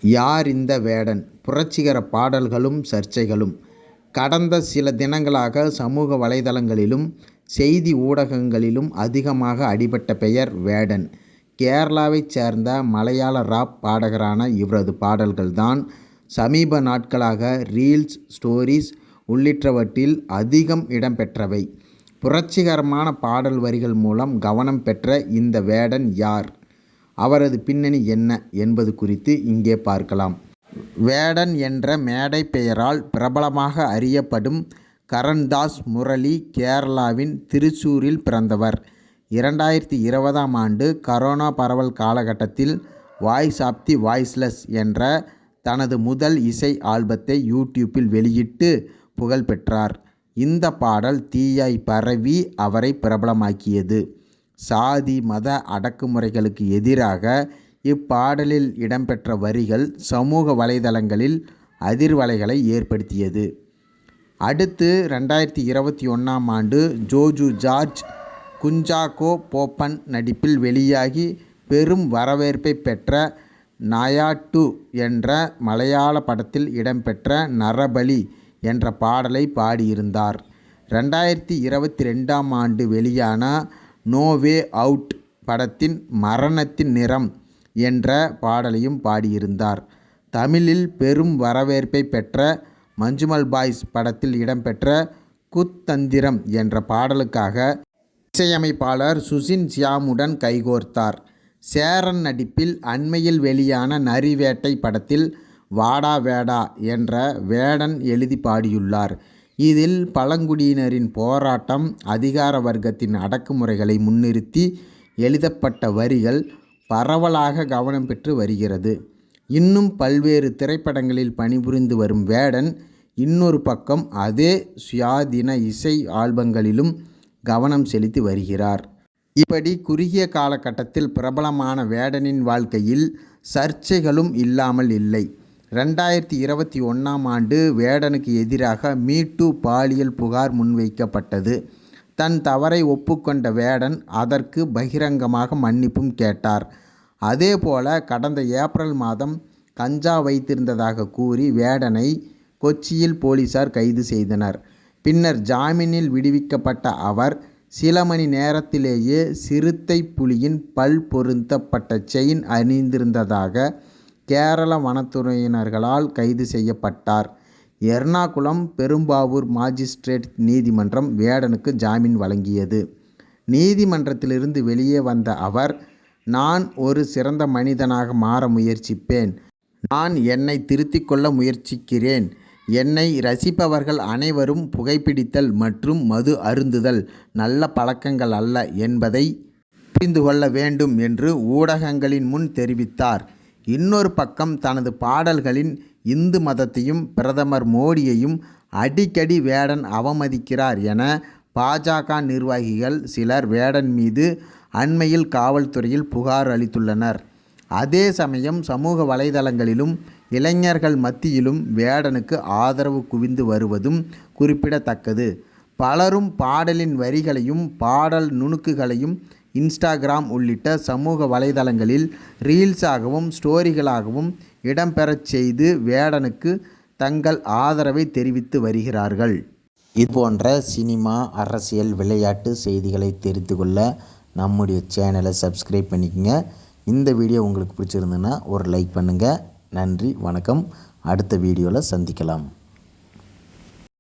யார் இந்த வேடன்? புரட்சிகர பாடல்களும் சர்ச்சைகளும். கடந்த சில தினங்களாக சமூக வலைதளங்களிலும் செய்தி ஊடகங்களிலும் அதிகமாக அடிபட்ட பெயர் வேடன். கேரளாவைச் சேர்ந்த மலையாள ராப் பாடகரான இவரது பாடல்கள்தான் சமீப நாட்களாக ரீல்ஸ், ஸ்டோரிஸ் உள்ளிட்டவற்றில் அதிகம் இடம்பெற்றவை. புரட்சிகரமான பாடல் வரிகள் மூலம் கவனம் பெற்ற இந்த வேடன் யார்? அவரது பின்னணி என்ன என்பது குறித்து இங்கே பார்க்கலாம். வேடன் என்ற மேடை பெயரால் பிரபலமாக அறியப்படும் கரண்தாஸ் முரளி கேரளாவின் திருச்சூரில் பிறந்தவர். 2020ஆம் ஆண்டு கரோனா பரவல் காலகட்டத்தில் வாய்ஸ் ஆஃப் தி வாய்ஸ்லெஸ் என்ற தனது முதல் இசை ஆல்பத்தை யூடியூப்பில் வெளியிட்டு புகழ் பெற்றார். இந்த பாடல் தீயாய் பரவி அவரை பிரபலமாக்கியது. சாதி மத அடக்குமுறைகளுக்கு எதிராக இப்பாடலில் இடம்பெற்ற வரிகள் சமூக வலைதளங்களில் அதிர்வலைகளை ஏற்படுத்தியது. அடுத்து 2021ஆம் ஆண்டு ஜோஜு ஜார்ஜ், குஞ்சாக்கோ போப்பன் நடிப்பில் வெளியாகி பெரும் வரவேற்பை பெற்ற நயா 2 என்ற மலையாள படத்தில் இடம்பெற்ற நரபலி என்ற பாடலை பாடியிருந்தார். 2022ஆம் ஆண்டு வெளியான நோ வே அவுட் படத்தின் மரணத்தின் நிறம் என்ற பாடலையும் பாடியிருந்தார். தமிழில் பெரும் வரவேற்பை பெற்ற மஞ்சுமல் பாய்ஸ் படத்தில் இடம்பெற்ற குத்தந்திரம் என்ற பாடலுக்காக இசையமைப்பாளர் சுசின் ஷியாமுடன் கைகோர்த்தார். சேரன் நடிப்பில் அண்மையில் வெளியான நரிவேட்டை படத்தில் வாடா வேடா என்ற வேடன் எழுதி பாடியுள்ளார். இதில் பழங்குடியினரின் போராட்டம், அதிகார வர்க்கத்தின் அடக்குமுறைகளை முன்னிறுத்தி எழுதப்பட்ட வரிகள் பரவலாக கவனம் பெற்று வருகிறது. இன்னும் பல்வேறு திரைப்படங்களில் பணிபுரிந்து வரும் வேடன் இன்னொரு பக்கம் அதே சுயாதீன இசை ஆல்பங்களிலும் கவனம் செலுத்தி வருகிறார். இப்படி குறுகிய காலகட்டத்தில் பிரபலமான வேடனின் வாழ்க்கையில் சர்ச்சைகளும் இல்லாமல் இல்லை. 2021ஆம் ஆண்டு வேடனுக்கு எதிராக மீ டூ பாலியல் புகார் முன்வைக்கப்பட்டது. தன் தவறை ஒப்புக்கொண்ட வேடன் அதற்கு பகிரங்கமாக மன்னிப்பும் கேட்டார். அதேபோல கடந்த ஏப்ரல் மாதம் கஞ்சா வைத்திருந்ததாக கூறி வேடனை கொச்சியில் போலீசார் கைது செய்தனர். பின்னர் ஜாமீனில் விடுவிக்கப்பட்ட அவர் சில மணி நேரத்திலேயே சிறுத்தை புலியின் பல் பொருத்தப்பட்ட செயின் அணிந்திருந்ததாக கேரள வனத்துறையினர்களால் கைது செய்யப்பட்டார். எர்ணாகுளம் பெரும்பாவூர் மாஜிஸ்ட்ரேட் நீதிமன்றம் வேடனுக்கு ஜாமீன் வழங்கியது. நீதிமன்றத்திலிருந்து வெளியே வந்த அவர், நான் ஒரு சிறந்த மனிதனாக மாற முயற்சிப்பேன். நான் என்னை திருத்திக் கொள்ள முயற்சிக்கிறேன். என்னை ரசிப்பவர்கள் அனைவரும் புகைப்பிடித்தல் மற்றும் மது அருந்துதல் நல்ல பழக்கங்கள் அல்ல என்பதை புரிந்து கொள்ள வேண்டும் என்று ஊடகங்களின் முன் தெரிவித்தார். இன்னொரு பக்கம் தனது பாடல்களின் இந்து மதத்தையும் பிரதமர் மோடியையும் அடிக்கடி வேடன் அவமதிக்கிறார் என பாஜக நிர்வாகிகள் சிலர் வேடன் மீது அண்மையில் காவல்துறையில் புகார் அளித்துள்ளனர். அதே சமயம் சமூக வலைதளங்களிலும் இளைஞர்கள் மத்தியிலும் வேடனுக்கு ஆதரவு குவிந்து வருவதும் குறிப்பிடத்தக்கது. பலரும் பாடலின் வரிகளையும் பாடல் நுணுக்குகளையும் இன்ஸ்டாகிராம் உள்ளிட்ட சமூக வலைதளங்களில் ரீல்ஸாகவும் ஸ்டோரிகளாகவும் இடம்பெறச் செய்து வேடனுக்கு தங்கள் ஆதரவை தெரிவித்து வருகிறார்கள். இதுபோன்ற சினிமா, அரசியல், விளையாட்டு செய்திகளை தெரிந்து கொள்ள நம்முடைய சேனலை சப்ஸ்கிரைப் பண்ணிக்கங்க. இந்த வீடியோ உங்களுக்கு பிடிச்சிருந்துன்னா ஒரு லைக் பண்ணுங்கள். நன்றி, வணக்கம். அடுத்த வீடியோவில் சந்திக்கலாம்.